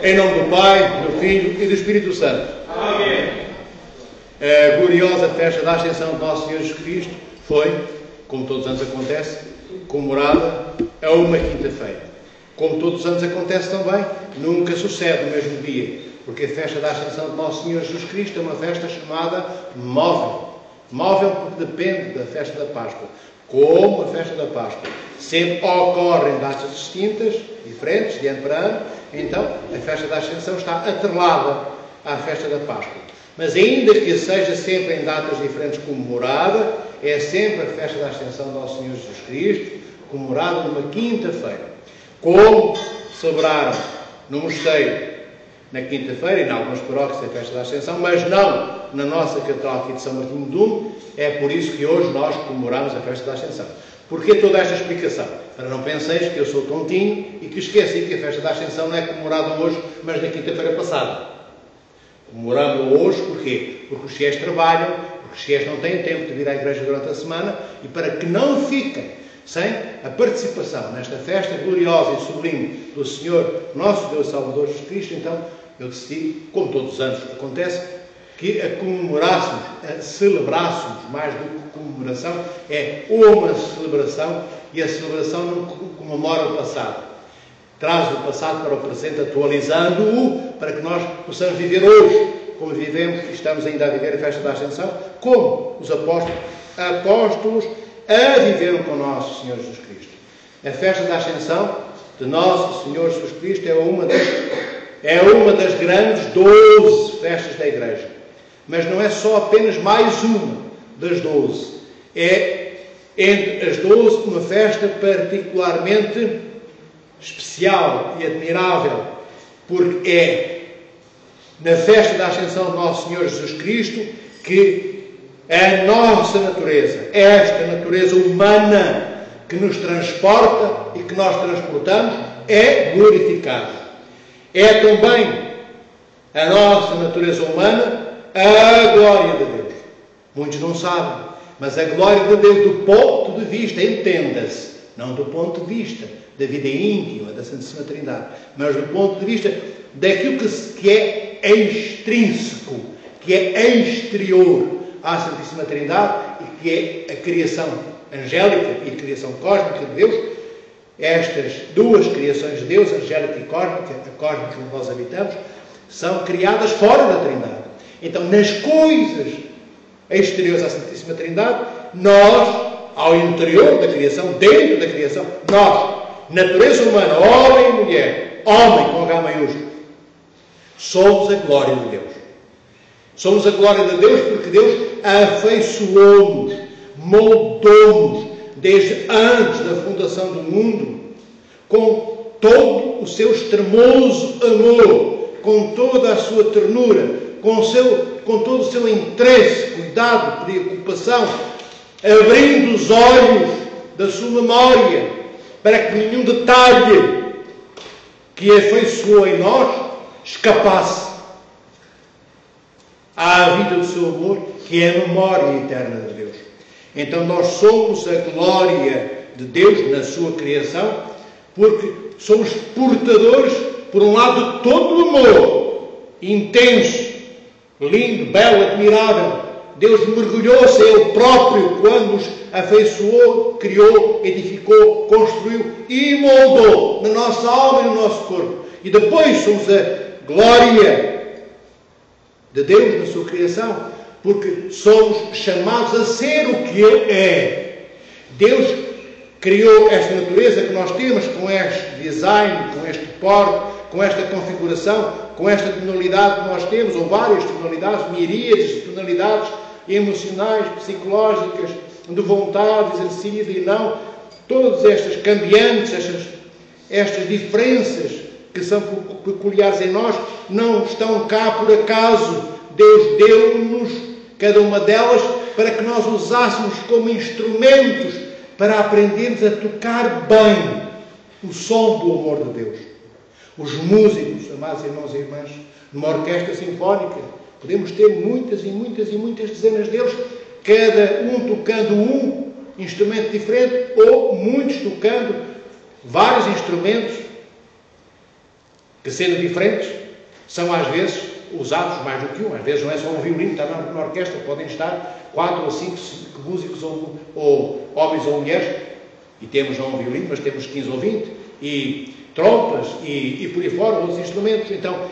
Em nome do Pai, do Filho e do Espírito Santo. Amém. A gloriosa festa da Ascensão de Nosso Senhor Jesus Cristo foi, como todos os anos acontece, comemorada a uma quinta-feira. Como todos os anos acontece também, nunca sucede no mesmo dia, porque a festa da Ascensão de Nosso Senhor Jesus Cristo é uma festa chamada móvel. Móvel porque depende da festa da Páscoa. Como a festa da Páscoa sempre ocorre em datas distintas, diferentes, de ano para ano, então a festa da Ascensão está atrelada à festa da Páscoa. Mas ainda que seja sempre em datas diferentes comemorada, é sempre a festa da Ascensão do nosso Senhor Jesus Cristo, comemorada numa quinta-feira. Como celebraram no mosteiro na quinta-feira e em algumas paróquias a festa da Ascensão, mas não na nossa catedral aqui de São Martinho de Ume, é por isso que hoje nós comemoramos a festa da Ascensão. Porquê toda esta explicação? Para não penseis que eu sou tontinho e que esqueci que a festa da Ascensão não é comemorada hoje, mas na quinta-feira passada. Comemoramos hoje, porquê? Porque os fiéis trabalham, porque os fiéis não têm tempo de vir à igreja durante a semana e para que não fiquem sem a participação nesta festa gloriosa e sublime do Senhor, nosso Deus Salvador Jesus Cristo, então eu decidi, como todos os anos acontece, que a comemorássemos, a celebrássemos, mais do que comemoração, é uma celebração e a celebração não comemora o passado. Traz o passado para o presente, atualizando-o para que nós possamos viver hoje, como vivemos e estamos ainda a viver a festa da Ascensão, como os apóstolos a viveram com nosso Senhor Jesus Cristo. A festa da Ascensão de nosso Senhor Jesus Cristo é uma das grandes 12 festas da Igreja. Mas não é só apenas mais uma das 12. É, entre as 12, uma festa particularmente especial e admirável, porque é na festa da Ascensão de nosso Senhor Jesus Cristo que a nossa natureza, esta natureza humana que nos transporta e que nós transportamos, é glorificada. É também a nossa natureza humana a glória de Deus. Muitos não sabem, mas a glória de Deus do ponto de vista, entenda-se, não do ponto de vista da vida íntima da Santíssima Trindade, mas do ponto de vista daquilo que é extrínseco, que é exterior à Santíssima Trindade e que é a criação angélica e a criação cósmica de Deus. Estas duas criações de Deus, angélica e cósmica, a cósmica onde nós habitamos, são criadas fora da Trindade. Então, nas coisas exteriores à Santíssima Trindade, nós, ao interior da criação, dentro da criação, nós, natureza humana, homem e mulher, homem com H maiúsculo, somos a glória de Deus. Somos a glória de Deus porque Deus afeiçoou-nos, moldou-nos, desde antes da fundação do mundo, com todo o seu extremoso amor, com toda a sua ternura, com todo o seu interesse, cuidado, preocupação, abrindo os olhos da sua memória, para que nenhum detalhe que afeiçoou em nós escapasse à vida do seu amor, que é a memória eterna de Deus. Então nós somos a glória de Deus na sua criação, porque somos portadores, por um lado, de todo o amor intenso, lindo, belo, admirável. Deus mergulhou-se a Ele próprio quando nos afeiçoou, criou, edificou, construiu e moldou na nossa alma e no nosso corpo. E depois somos a glória de Deus na sua criação, porque somos chamados a ser o que Ele é. Deus criou esta natureza que nós temos, com este design, com este porte, com esta configuração, com esta tonalidade que nós temos, ou várias tonalidades, miríades de tonalidades emocionais, psicológicas, de vontade, exercida e não, todas estas cambiantes, estas diferenças que são peculiares em nós, não estão cá por acaso. Deus deu-nos cada uma delas para que nós usássemos como instrumentos para aprendermos a tocar bem o som do amor de Deus. Os músicos, amados irmãos e irmãs, numa orquestra sinfónica, podemos ter muitas e muitas e muitas dezenas deles, cada um tocando um instrumento diferente, ou muitos tocando vários instrumentos, que, sendo diferentes, são às vezes usados mais do que um. Às vezes não é só um violino, está na orquestra, podem estar 4 ou 5 músicos, ou homens ou mulheres, e temos não um violino, mas temos 15 ou 20, e trompas, e por aí fora, outros instrumentos. Então,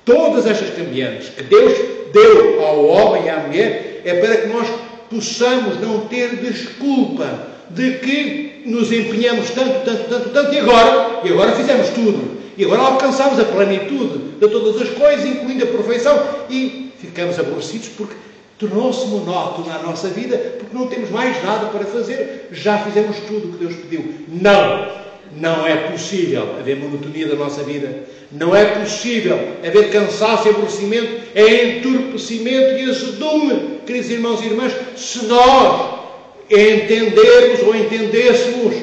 todas estas cambiantes que Deus deu ao homem e à mulher é para que nós possamos não ter desculpa de que nos empenhamos tanto, e agora fizemos tudo. E agora alcançamos a plenitude de todas as coisas, incluindo a perfeição, e ficamos aborrecidos porque tornou-se monótono a nossa vida, porque não temos mais nada para fazer. Já fizemos tudo o que Deus pediu. Não é possível haver monotonia da nossa vida. Não é possível haver cansaço e aborrecimento, é entorpecimento e azedume, queridos irmãos e irmãs, se nós entendermos ou entendêssemos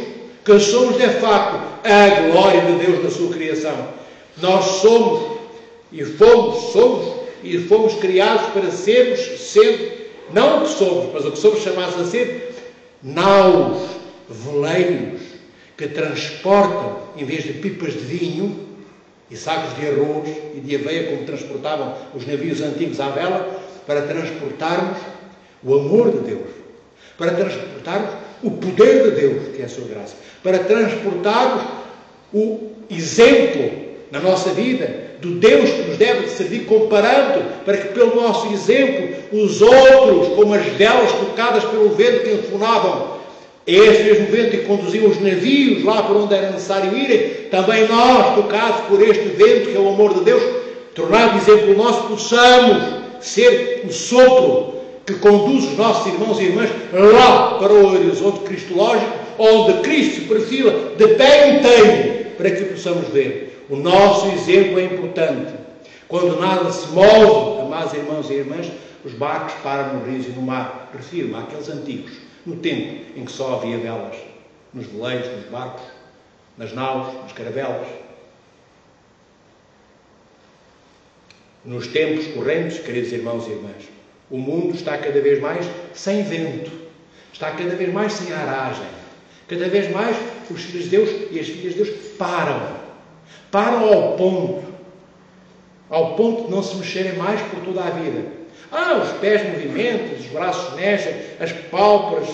que somos de facto a glória de Deus na sua criação. Nós somos criados para sermos, não o que somos, mas o que somos chamados a ser, naus, veleiros, que transportam, em vez de pipas de vinho e sacos de arroz e de aveia, como transportavam os navios antigos à vela, para transportarmos o amor de Deus, para transportarmos o poder de Deus, que é a sua graça, para transportarmos o exemplo na nossa vida do Deus que nos deve servir como parâmetro, para que pelo nosso exemplo os outros, como as velas tocadas pelo vento que enfunavam esse mesmo vento que conduziam os navios lá por onde era necessário irem, também nós, tocados por este vento que é o amor de Deus, tornado exemplo nosso, possamos ser o sopro que conduz os nossos irmãos e irmãs lá para o horizonte cristológico, onde Cristo se perfila de pé inteiro, para que possamos ver. O nosso exemplo é importante. Quando nada se move, amados irmãos e irmãs, os barcos param no rio e no mar. Refiro-me àqueles antigos, no tempo em que só havia velas, nos veleiros, nos barcos, nas naus, nas caravelas. Nos tempos correntes, queridos irmãos e irmãs, o mundo está cada vez mais sem vento, está cada vez mais sem aragem, cada vez mais os filhos de Deus e as filhas de Deus param ao ponto de não se mexerem mais por toda a vida. Os pés movimentam, os braços mexem, as pálpebras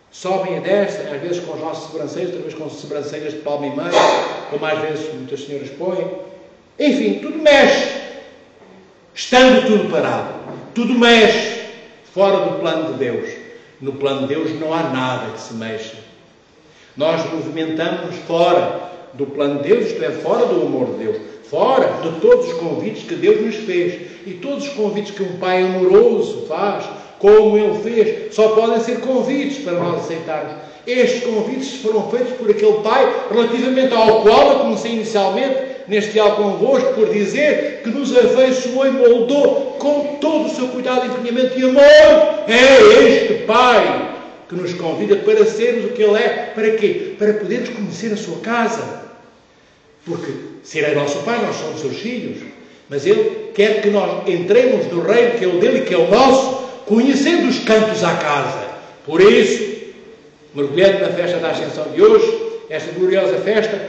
sobem e descem, às vezes com as nossas sobrancelhas, outras vezes com sobrancelhas de palma e meia, como às vezes muitas senhoras põem. Enfim, tudo mexe, estando tudo parado. Tudo mexe fora do plano de Deus. No plano de Deus não há nada que se mexa. Nós movimentamos-nos fora do plano de Deus, isto é, fora do amor de Deus, fora de todos os convites que Deus nos fez. E todos os convites que um pai amoroso faz, como ele fez, só podem ser convites para nós aceitarmos. Estes convites foram feitos por aquele pai, relativamente ao qual eu comecei inicialmente neste diálogo convosco, por dizer que nos afeiçoou e moldou com todo o seu cuidado, empenhamento e amor. É este pai que nos convida para sermos o que ele é. Para quê? Para podermos conhecer a sua casa. Porque se ele é nosso pai, nós somos seus filhos. Mas ele quer que nós entremos no reino que é o dele e que é o nosso, conhecendo os cantos à casa. Por isso, mergulhando na festa da Ascensão de hoje, esta gloriosa festa,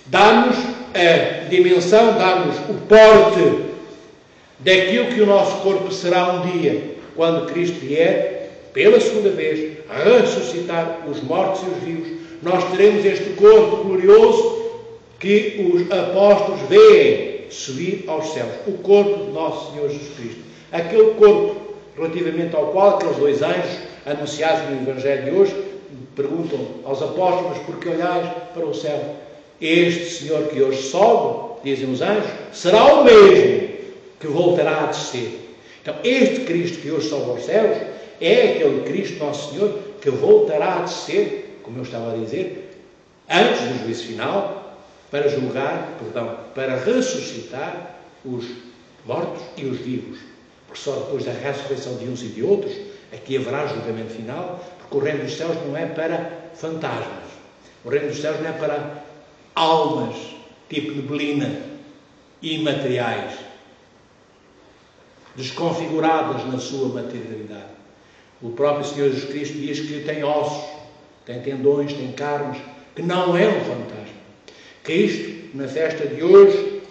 dá-nos a dimensão, dá-nos o porte daquilo que o nosso corpo será um dia, quando Cristo vier, pela segunda vez, a ressuscitar os mortos e os vivos. Nós teremos este corpo glorioso que os apóstolos veem subir aos céus. O corpo de nosso Senhor Jesus Cristo. Aquele corpo relativamente ao qual aqueles 2 anjos anunciados no Evangelho de hoje perguntam aos apóstolos: mas por que olhais para o céu? Este Senhor que hoje sobe, dizem os anjos, será o mesmo que voltará a descer. Então, este Cristo que hoje sobe aos céus é aquele Cristo, nosso Senhor, que voltará a descer, como eu estava a dizer, antes do juízo final, para julgar, para ressuscitar os mortos e os vivos. Porque só depois da ressurreição de uns e de outros é que haverá julgamento final, porque o reino dos céus não é para fantasmas. O reino dos céus não é para almas, tipo neblina, imateriais, desconfiguradas na sua materialidade. O próprio Senhor Jesus Cristo diz que tem ossos, tem tendões, tem carnes, que não é um fantasma. Cristo na festa de hoje,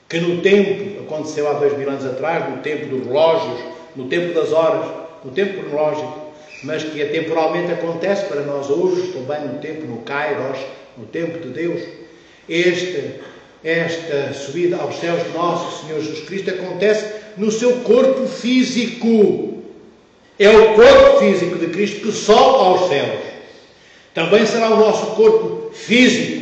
que no tempo, aconteceu há 2000 anos atrás, no tempo dos relógios, no tempo das horas, no tempo cronológico, mas que atemporalmente acontece para nós hoje, também no tempo, no Kairos, no tempo de Deus. Esta subida aos céus de nosso Senhor Jesus Cristo acontece no seu corpo físico. É o corpo físico de Cristo que sobe aos céus. Também será o nosso corpo físico,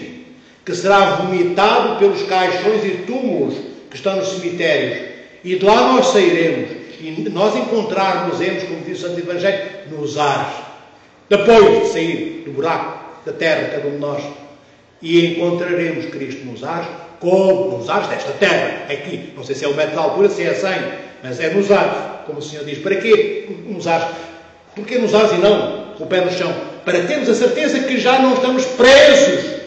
que será vomitado pelos caixões e túmulos que estão nos cemitérios. E de lá nós sairemos e nós encontrarmos-emos, como diz o Santo Evangelho, nos ares. Depois de sair do buraco da terra, cada um de nós, e encontraremos Cristo nos ares, como nos ares desta terra, aqui. Não sei se é 1 metro de altura, se é 100, mas é nos ares, como o Senhor diz. Para quê nos ares? Porquê nos ares e não com o pé no chão? Para termos a certeza que já não estamos presos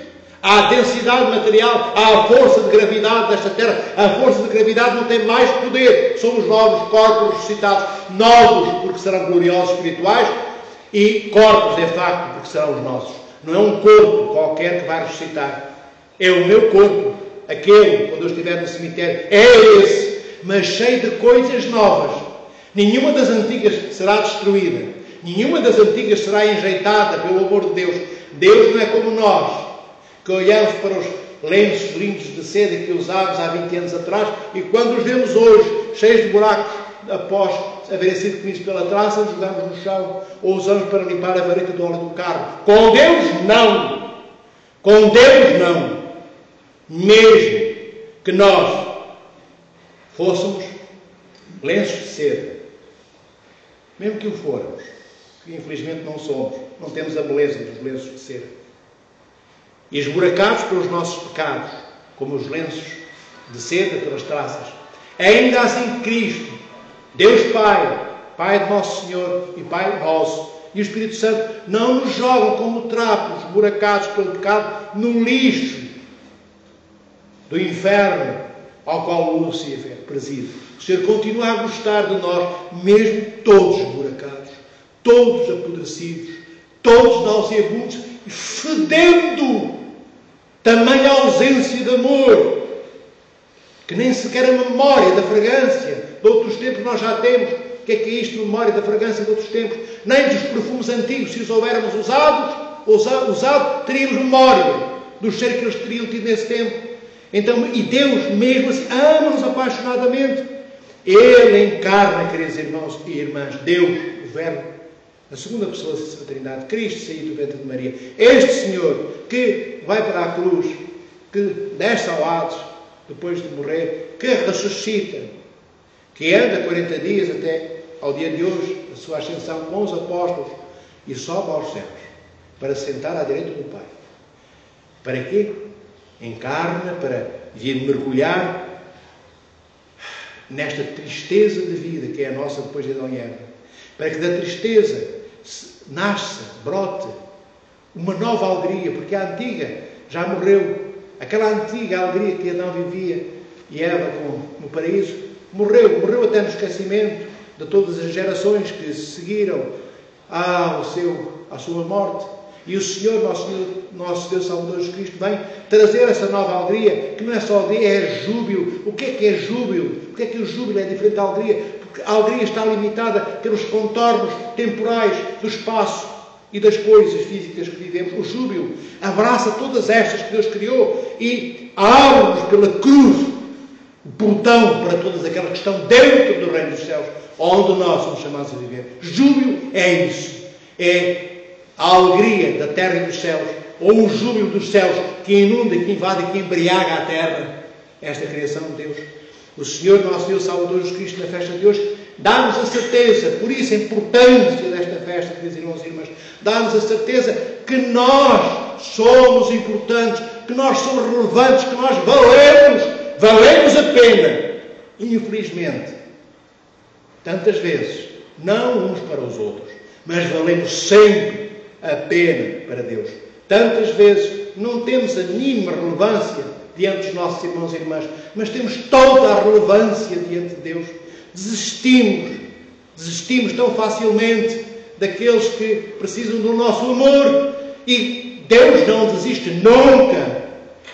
à densidade material, à força de gravidade desta terra. A força de gravidade não tem mais poder. Somos novos corpos ressuscitados. Novos porque serão gloriosos espirituais, e corpos, de facto, porque serão os nossos. Não é um corpo qualquer que vai ressuscitar. É o meu corpo. Aquele, quando eu estiver no cemitério, é esse, mas cheio de coisas novas. Nenhuma das antigas será destruída. Nenhuma das antigas será enjeitada pelo amor de Deus. Deus não é como nós, que olhamos para os lenços lindos de seda que usámos há 20 anos atrás, e quando os vemos hoje, cheios de buracos, após haverem sido comidos pela traça, os jogamos no chão, ou usamos para limpar a vareta do óleo do carro. Com Deus, não. Com Deus, não. Mesmo que nós fôssemos lenços de seda, mesmo que o fôramos, que infelizmente não somos, não temos a beleza dos lenços de seda, e esburacados pelos nossos pecados, como os lenços de seda pelas traças, ainda assim Cristo, Deus Pai, Pai de nosso Senhor e Pai nosso, e o Espírito Santo não nos jogam como trapos esburacados pelo pecado no lixo do inferno ao qual o Lúcifer preside. O Senhor continua a gostar de nós, mesmo todos esburacados, todos apodrecidos, todos nauseabundos, fedendo, tamanha ausência de amor, que nem sequer a memória da fragrância de outros tempos nós já temos. O que é isto, memória da fragrância de outros tempos? Nem dos perfumes antigos, se os houvermos usado, teríamos memória do cheiro que eles teriam tido nesse tempo. Então, e Deus mesmo assim ama-nos apaixonadamente. Ele encarna, queridos irmãos e irmãs, Deus, o Verbo, a segunda pessoa da Santa Trindade, Cristo saído do ventre de Maria. Este Senhor que vai para a cruz, que desce ao Hades, depois de morrer, que ressuscita, que anda 40 dias até ao dia de hoje, a sua ascensão com os apóstolos, e sobe aos céus, para se sentar à direita do Pai. Para quê? Encarna para vir mergulhar nesta tristeza de vida que é a nossa depois de Adão e Eva. Para que da tristeza nasça, brote uma nova alegria, porque a antiga já morreu. Aquela antiga alegria que Adão vivia e Eva no paraíso, morreu até no esquecimento de todas as gerações que seguiram à sua morte. E o Senhor, nosso Deus Salvador Jesus Cristo, vem trazer essa nova alegria, que não é só alegria, é júbilo. O que é júbilo? Porque é que o júbilo é diferente da alegria? Porque a alegria está limitada pelos contornos temporais do espaço e das coisas físicas que vivemos. O júbilo abraça todas estas que Deus criou e abre-nos pela cruz o portão para todas aquelas que estão dentro do reino dos céus, onde nós somos chamados a viver. Júbilo é isso. É a alegria da terra e dos céus, ou o júbilo dos céus que inunda, que invade e que embriaga a terra, esta criação de Deus. O Senhor, nosso Deus Salvador Jesus Cristo, na festa de hoje, dá-nos a certeza, por isso a importância desta festa, queridos irmãos e irmãs, dá-nos a certeza que nós somos importantes, que nós somos relevantes, que nós valemos a pena. Infelizmente, tantas vezes, não uns para os outros, mas valemos sempre a pena para Deus. Tantas vezes não temos a mínima relevância diante dos nossos irmãos e irmãs, mas temos toda a relevância diante de Deus. Desistimos tão facilmente daqueles que precisam do nosso amor, e Deus não desiste nunca.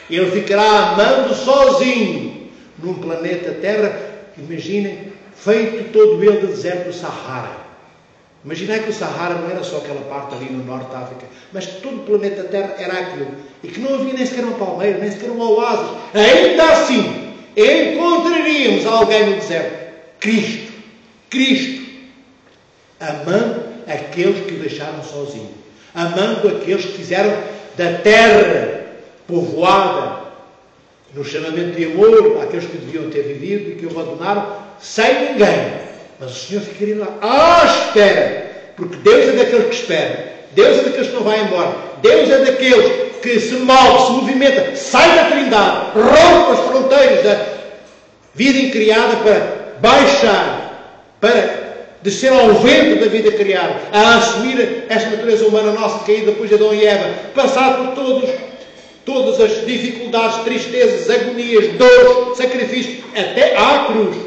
Ele ficará amando sozinho num planeta Terra, imaginem, feito todo ele de deserto do Sahara. Imaginei que o Sahara não era só aquela parte ali no norte da África, mas que todo o planeta Terra era aquilo. E que não havia nem sequer uma palmeira, nem sequer um oásis. Ainda assim, encontraríamos alguém no deserto. Cristo. Cristo. Amando aqueles que o deixaram sozinho. Amando aqueles que fizeram da terra povoada no chamamento de amor àqueles que deviam ter vivido e que o abandonaram sem ninguém. Mas o Senhor ficaria lá à espera, porque Deus é daqueles que espera, Deus é daqueles que não vai embora, Deus é daqueles que se move, se movimenta, sai da Trindade, rompe as fronteiras da vida incriada para baixar, para descer ao vento da vida criada, a assumir esta natureza humana nossa caída depois de Adão e Eva, passar por todas as dificuldades, tristezas, agonias, dores, sacrifícios, até à cruz.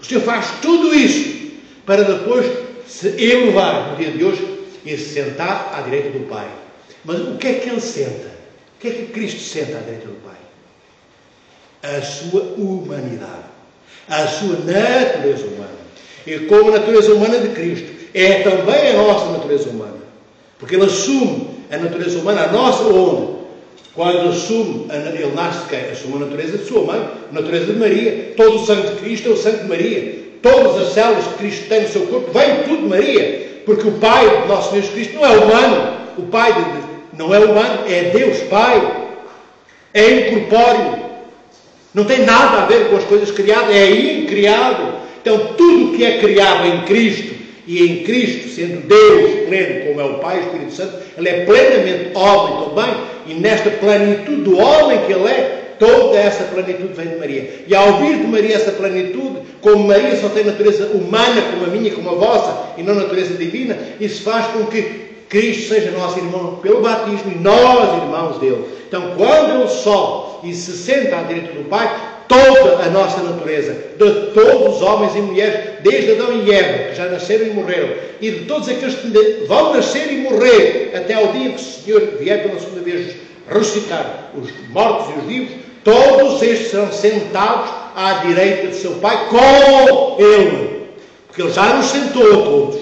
O Senhor faz tudo isso para depois se elevar no dia de hoje e se sentar à direita do Pai. Mas o que é que Ele senta? O que é que Cristo senta à direita do Pai? A sua humanidade, a sua natureza humana. E como a natureza humana de Cristo é também a nossa natureza humana, porque Ele assume a natureza humana, a nossa onde? Quando assume, ele nasce de quem? Assume a natureza de sua mãe, a natureza de Maria. Todo o sangue de Cristo é o sangue de Maria. Todas as células que Cristo tem no seu corpo vêm tudo de Maria. Porque o Pai de nosso Senhor Jesus Cristo não é humano. O Pai não é humano, é Deus Pai. É incorpóreo. Não tem nada a ver com as coisas criadas, é incriado. Então tudo o que é criado em Cristo, e em Cristo, sendo Deus pleno, como é o Pai e o Espírito Santo, Ele é plenamente homem também, e nesta plenitude do homem que Ele é, toda essa plenitude vem de Maria. E ao vir de Maria essa plenitude, como Maria só tem natureza humana, como a minha, como a vossa, e não natureza divina, isso faz com que Cristo seja nosso irmão pelo batismo e nós irmãos dele. Então, quando Ele sobe e se senta à direita do Pai, toda a nossa natureza, de todos os homens e mulheres, desde Adão e Eva, que já nasceram e morreram, e de todos aqueles que vão nascer e morrer, até ao dia que o Senhor vier pela segunda vez ressuscitar os mortos e os vivos, todos estes serão sentados à direita de seu Pai com Ele. Porque Ele já nos sentou a todos.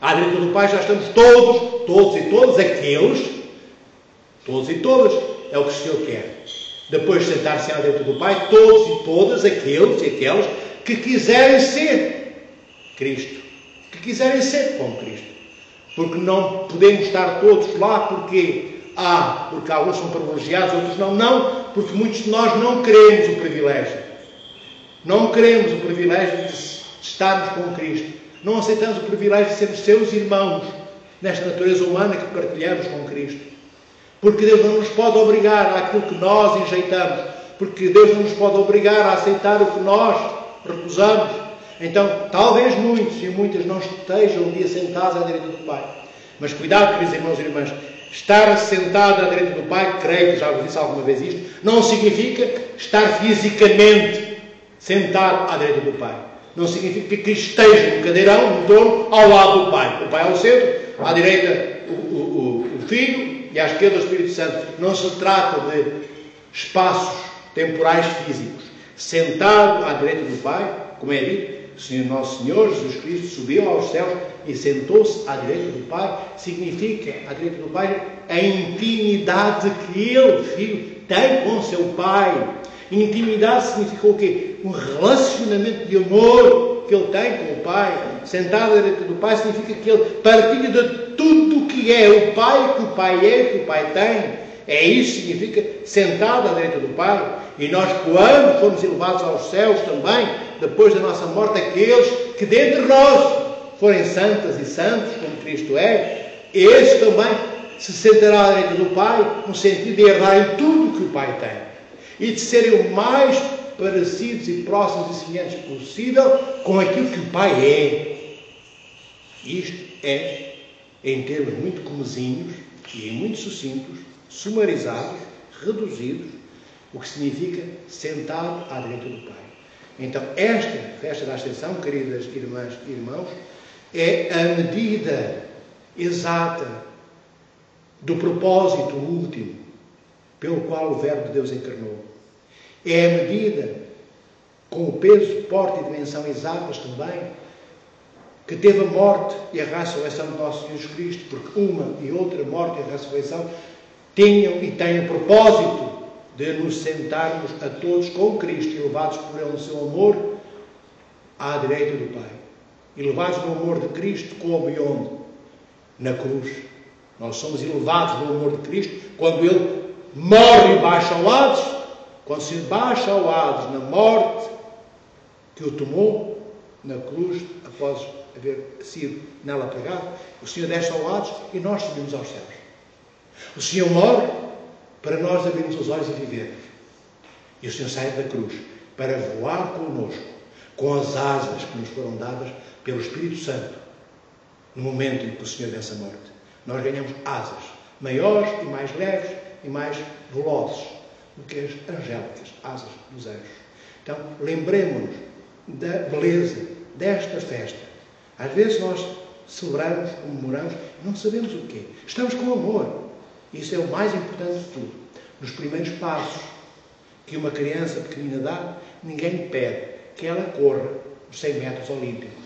À direita do Pai já estamos todos e todas aqueles, todos e todas, é o que o Senhor quer. Depois de sentar-se à direita do Pai, todos e todas aqueles e aquelas que quiserem ser Cristo. Que quiserem ser como Cristo. Porque não podemos estar todos lá porque alguns são privilegiados, outros não. Não, porque muitos de nós não queremos o privilégio. Não queremos o privilégio de estarmos com Cristo. Não aceitamos o privilégio de sermos seus irmãos nesta natureza humana que partilhamos com Cristo. Porque Deus não nos pode obrigar àquilo que nós enjeitamos. Porque Deus não nos pode obrigar a aceitar o que nós recusamos. Então, talvez muitos e muitas não estejam um dia sentados à direita do Pai. Mas cuidado, queridos irmãos e irmãs. Estar sentado à direita do Pai, creio que já vos disse alguma vez isto, não significa estar fisicamente sentado à direita do Pai. Não significa que Cristo esteja no cadeirão, no trono, ao lado do Pai. O Pai ao centro, à direita o Filho, e à esquerda o Espírito Santo. Não se trata de espaços temporais físicos. Sentado à direita do Pai, como é dito, Nosso Senhor Jesus Cristo subiu aos céus e sentou-se à direita do Pai. Significa, à direita do Pai, a intimidade que Ele, Filho, tem com seu Pai. Intimidade significa o quê? Um relacionamento de amor que Ele tem com o Pai. Sentado à direita do Pai significa que Ele partilha de tudo o que é o Pai, que o Pai é, que o Pai tem. É isso que significa sentado à direita do Pai. E nós, quando formos elevados aos céus também, depois da nossa morte, aqueles que dentre nós forem santas e santos, como Cristo é, esses também se sentarão à direita do Pai, no sentido de herdarem tudo o que o Pai tem. E de serem o mais parecidos e próximos e semelhantes possível com aquilo que o Pai é. Isto é, em termos muito comezinhos e muito sucintos, sumarizados, reduzidos, o que significa sentado à direita do Pai. Então, esta festa da Ascensão, queridas irmãs e irmãos, é a medida exata do propósito último pelo qual o Verbo de Deus encarnou. É a medida, com o peso, porte e dimensão exatas também, que teve a morte e a ressurreição do nosso Senhor Jesus Cristo, porque uma e outra morte e a ressurreição tinham e têm o propósito de nos sentarmos a todos com Cristo e levados por Ele no seu amor à direita do Pai. E levados no amor de Cristo, como e onde? Na cruz. Nós somos elevados no amor de Cristo quando Ele morre e baixa ao Hades, quando se baixa ao Hades na morte que o tomou na cruz, após haver sido nela pregado, o Senhor desce ao Hades e nós subimos aos céus. O Senhor morre para nós abrirmos os olhos e vivermos. E o Senhor sai da cruz para voar connosco, com as asas que nos foram dadas pelo Espírito Santo, no momento em que o Senhor vence a morte. Nós ganhamos asas maiores e mais leves e mais velozes do que as angélicas asas dos anjos. Então, lembremos-nos da beleza desta festa. Às vezes nós celebramos, comemoramos, não sabemos o quê. Estamos com amor. Isso é o mais importante de tudo. Nos primeiros passos que uma criança pequenina dá, ninguém pede que ela corra os 100 metros olímpicos.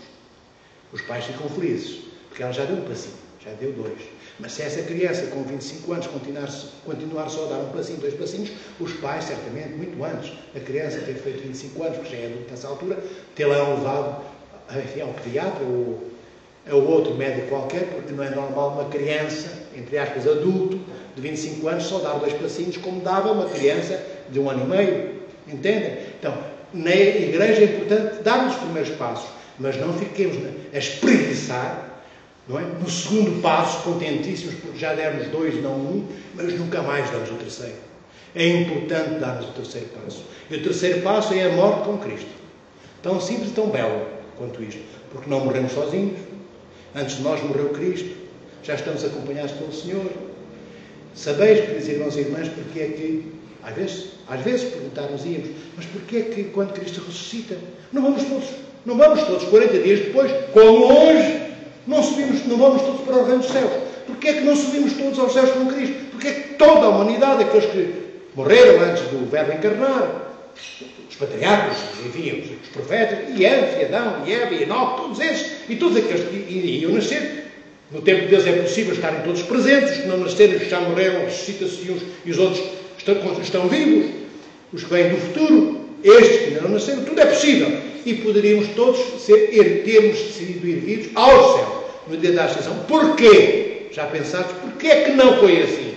Os pais ficam felizes, porque ela já deu um passinho, já deu 2. Mas se essa criança com 25 anos continuar só a dar um passinho, 2 passinhos, os pais, certamente, muito antes da criança ter feito 25 anos, porque já é adulta nessa altura, tê-la levado ao pediatra ou a outro médico qualquer, porque não é normal uma criança, entre aspas, adulto, de 25 anos, só dar 2 passinhos como dava uma criança de 1 ano e meio. Entendem? Então, na igreja é importante darmos os primeiros passos, mas não fiquemos a espreguiçar, não é? No segundo passo, contentíssimos, porque já demos 2, não 1, mas nunca mais damos o terceiro. É importante darmos o terceiro passo. E o terceiro passo é a morte com Cristo. Tão simples e tão belo quanto isto. Porque não morremos sozinhos. Antes de nós morreu Cristo. Já estamos acompanhados pelo Senhor. Sabeis, queridos irmãos e irmãs, porque é que, às vezes perguntar-nos-íamos, mas porque é que quando Cristo ressuscita, não vamos todos 40 dias depois, como hoje, não vamos todos para o reino dos céus? Porque é que não subimos todos aos céus com Cristo? Porque é que toda a humanidade, aqueles que morreram antes do Verbo encarnar, os patriarcas, enfim, os profetas, e antes, e Adão, e Eva, e Enoque, todos esses, e todos aqueles que iriam nascer, no tempo de Deus é possível estarem todos presentes, os que não nasceram, os que já morreram, ressuscita-se e os outros estão vivos, os que vêm do futuro, estes que ainda não nasceram, tudo é possível. E poderíamos todos termos sido erguidos ao céu no dia da ascensão. Porquê? Já pensaste? Porquê é que não foi assim?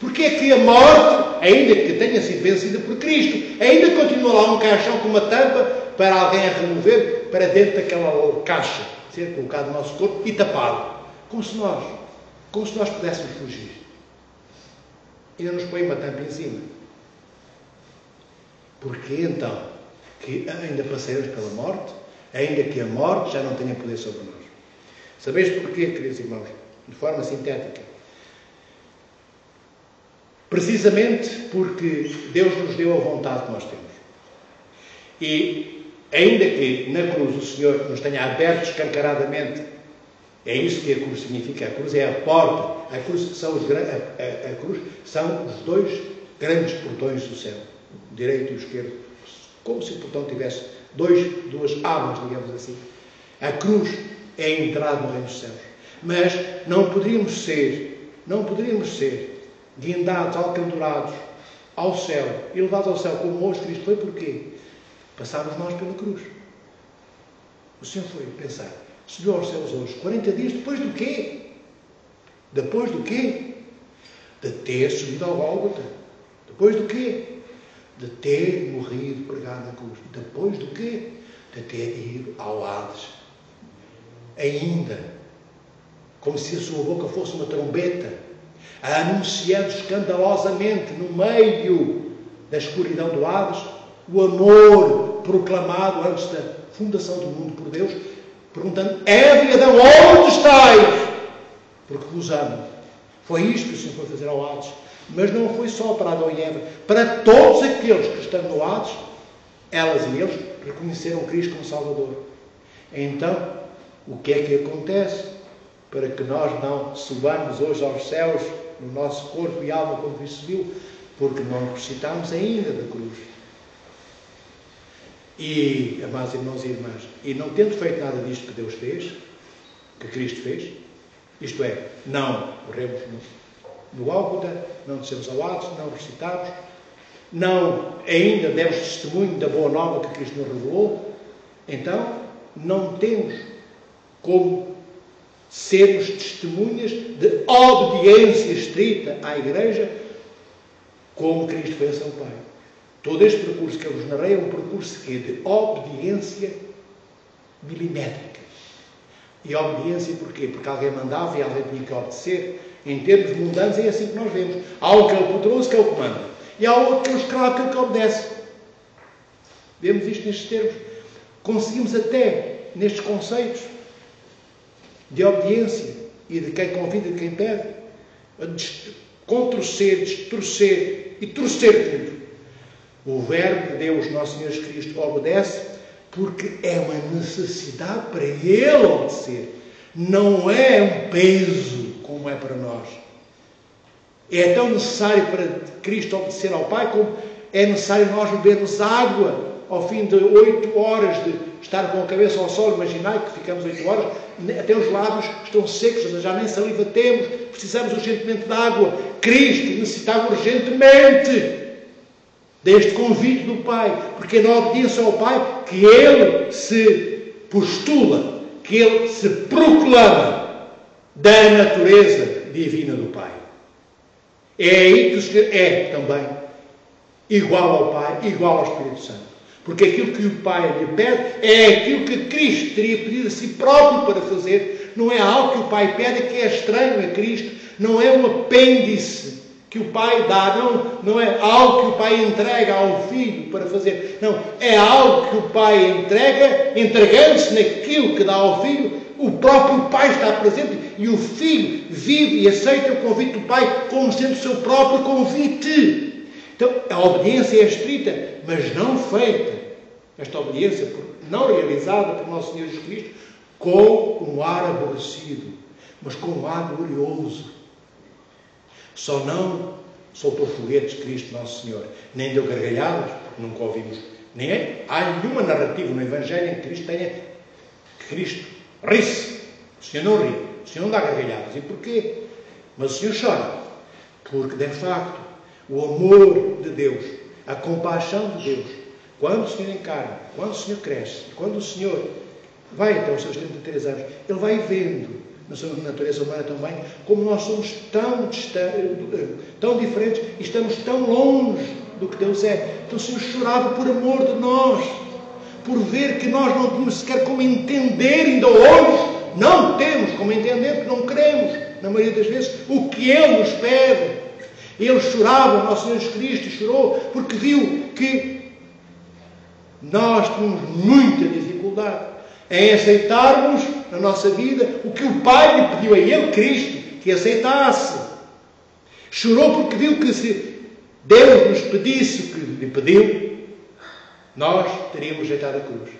Porquê é que a morte, ainda que tenha sido vencida por Cristo, ainda continua lá um caixão com uma tampa para alguém a remover para dentro daquela caixa, ser colocado no nosso corpo e tapado? Como se nós pudéssemos fugir. Ainda nos põe uma tampa em cima. Porquê então que ainda passaremos pela morte, ainda que a morte já não tenha poder sobre nós? Sabeis porquê, queridos irmãos? De forma sintética. Precisamente porque Deus nos deu a vontade que nós temos. E ainda que na cruz o Senhor nos tenha aberto escancaradamente, é isso que a cruz significa. A cruz é a porta. A cruz são os 2 grandes portões do céu, o direito e o esquerdo, como se o portão tivesse 2 abas, digamos assim. A cruz é a entrada no reino dos céus. Mas não poderíamos ser guindados, alcanturados ao céu e levados ao céu como hoje Cristo foi. Porquê? Passámos nós pela cruz. O Senhor foi pensar, subiu aos céus hoje, 40 dias depois do quê? Depois do quê? De ter subido ao Gólgota. Depois do quê? De ter morrido pregado na cruz. Depois do quê? De ter ido ao Hades. Ainda, como se a sua boca fosse uma trombeta, anunciando escandalosamente no meio da escuridão do Hades o amor proclamado antes da fundação do mundo por Deus, perguntando: Eva e Adão, onde estáis? Porque vos amo. Foi isto que o Senhor foi fazer ao Hades. Mas não foi só para Adão e Eva. Para todos aqueles que estão no Hades, elas e eles reconheceram Cristo como Salvador. Então, o que é que acontece para que nós não subamos hoje aos céus, no nosso corpo e alma, como Cristo subiu? porque não necessitamos ainda da cruz. E, amados irmãos e irmãs, e não tendo feito nada disto que Deus fez, que Cristo fez, isto é, não morremos no Gólgota, não descemos ao Hades, não ressuscitamos, não ainda demos testemunho da boa nova que Cristo nos revelou, então não temos como sermos testemunhas de obediência estrita à Igreja, como Cristo fez ao Pai. Todo este percurso que eu vos narrei é um percurso de obediência milimétrica. E obediência porquê? Porque alguém mandava e alguém tinha que obedecer. Em termos mundanos é assim que nós vemos. Há um que é o poderoso, que é o que manda. E há outro que é o escravo, que é o que obedece. Vemos isto nestes termos. Conseguimos até, nestes conceitos de obediência e de quem convida e de quem pede, contorcer, destorcer e torcer tudo. O Verbo de Deus, nosso Senhor Jesus Cristo, obedece porque é uma necessidade para Ele obedecer. Não é um peso como é para nós. É tão necessário para Cristo obedecer ao Pai como é necessário nós bebermos água ao fim de 8 horas de estar com a cabeça ao sol. Imaginai que ficamos 8 horas, até os lábios estão secos, já nem saliva temos, precisamos urgentemente de água. Cristo necessitava urgentemente deste convite do Pai, porque é na obediência ao Pai que Ele se postula, que Ele se proclama da natureza divina do Pai. É aí que o Senhor é também igual ao Pai, igual ao Espírito Santo. Porque aquilo que o Pai lhe pede é aquilo que Cristo teria pedido a si próprio para fazer. Não é algo que o Pai pede que é estranho a Cristo. Não é um apêndice que o Pai dá. Não é algo que o Pai entrega ao Filho para fazer. Não, é algo que o Pai entrega, entregando-se naquilo que dá ao Filho. O próprio Pai está presente e o Filho vive e aceita o convite do Pai como sendo o seu próprio convite. Então, a obediência é estrita, mas não feita. Esta obediência não realizada por nosso Senhor Jesus Cristo com um ar aborrecido, mas com um ar glorioso. Só não soltou foguetes Cristo Nosso Senhor, nem deu gargalhadas, porque nunca ouvimos. Nem há nenhuma narrativa no Evangelho em que Cristo tenha Cristo ri-se. O Senhor não ri, o Senhor não dá gargalhadas. E porquê? Mas o Senhor chora, porque de facto o amor de Deus, a compaixão de Deus, quando o Senhor encarna, quando o Senhor cresce, quando o Senhor vai até os seus 33 anos, Ele vai vendo na sua natureza humana também como nós somos tão diferentes e estamos tão longe do que Deus é. Então o Senhor chorava por amor de nós, por ver que nós não tínhamos sequer como entender, ainda hoje não temos como entender, porque não queremos, na maioria das vezes, o que Ele nos pede. Ele chorava, o nosso Senhor Jesus Cristo chorou, porque viu que nós tínhamos muita dificuldade em aceitarmos na nossa vida o que o Pai lhe pediu a Ele, Cristo, que aceitasse. Chorou porque viu que se Deus nos pedisse o que lhe pediu, nós teríamos rejeitado a cruz.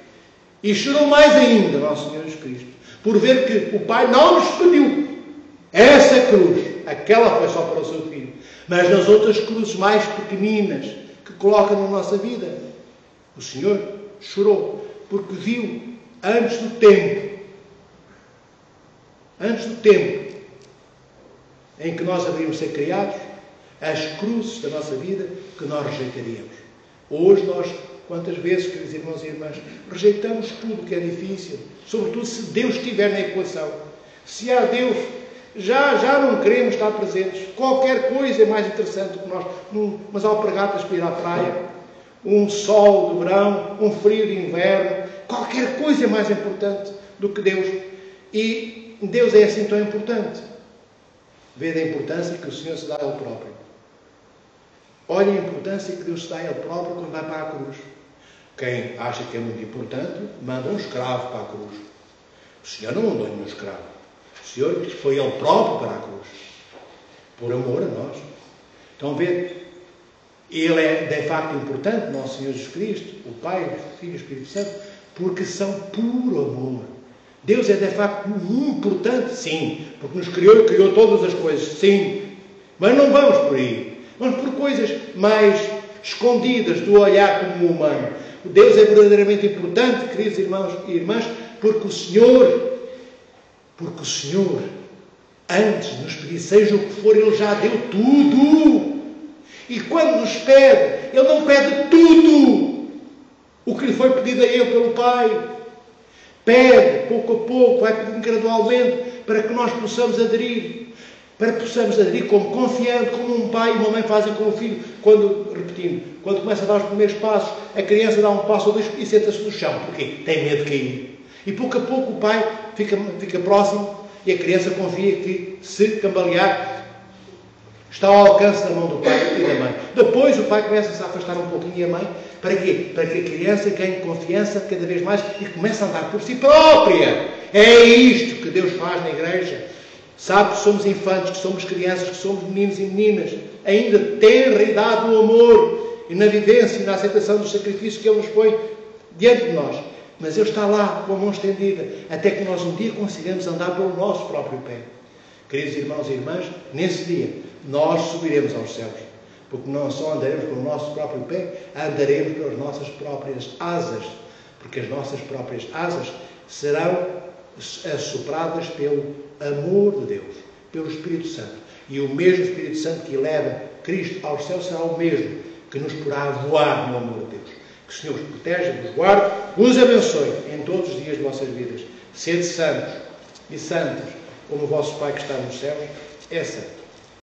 E chorou mais ainda, nosso Senhor Jesus Cristo, por ver que o Pai não nos pediu essa cruz. Aquela foi só para o seu Filho. Mas nas outras cruzes mais pequeninas que coloca na nossa vida, o Senhor chorou porque viu antes do tempo em que nós haveríamos ser criados, as cruzes da nossa vida que nós rejeitaríamos. Hoje nós, quantas vezes, queridos irmãos e irmãs, rejeitamos tudo que é difícil, sobretudo se Deus estiver na equação. Se há Deus, já não queremos estar presentes. Qualquer coisa é mais interessante do que nós. Umas alpargatas para ir à praia, um sol de verão, um frio de inverno, qualquer coisa é mais importante do que Deus. E Deus é assim tão importante. Vede a importância que o Senhor se dá a Ele próprio. Olha a importância que Deus se dá a Ele próprio quando vai para a cruz. Quem acha que é muito importante, manda um escravo para a cruz. O Senhor não mandou nenhum escravo. O Senhor foi Ele próprio para a cruz. Por amor a nós. Então, vê, Ele é de facto importante, nosso Senhor Jesus Cristo, o Pai, o Filho e o Espírito Santo, porque são puro amor. Deus é de facto importante, sim, porque nos criou e criou todas as coisas, sim. Mas não vamos por aí. Vamos por coisas mais escondidas do olhar como humano. Deus é verdadeiramente importante, queridos irmãos e irmãs, porque o Senhor, antes de nos pedir, seja o que for, Ele já deu tudo. E quando nos pede, Ele não pede tudo o que lhe foi pedido a Ele pelo Pai. Pede, pouco a pouco, vai pedindo gradualmente, para que nós possamos aderir. Para que possamos aderir como confiante, como um pai e uma mãe fazem com o filho. Quando começa a dar os primeiros passos, a criança dá um passo ou dois e senta-se no chão. Porquê? Tem medo de cair. E pouco a pouco o pai fica próximo e a criança confia que, se cambalear, está ao alcance da mão do pai e da mãe. Depois o pai começa a se afastar um pouquinho e a mãe. Para quê? Para que a criança ganhe confiança cada vez mais e comece a andar por si própria. É isto que Deus faz na igreja. Sabe que somos infantes, que somos crianças, que somos meninos e meninas, ainda tenra idade do amor e na vivência e na aceitação do sacrifício que Ele nos põe diante de nós. Mas Ele está lá com a mão estendida, até que nós um dia consigamos andar pelo nosso próprio pé. Queridos irmãos e irmãs, nesse dia nós subiremos aos céus, porque não só andaremos pelo nosso próprio pé, andaremos pelas nossas próprias asas, porque as nossas próprias asas serão assopradas pelo amor de Deus, pelo Espírito Santo. E o mesmo Espírito Santo que eleva Cristo ao céu será o mesmo que nos porá a voar no amor de Deus. Que o Senhor vos proteja, vos guarde, vos abençoe em todos os dias de vossas vidas. Sede santos e santas, como o vosso Pai que está nos céus. Essa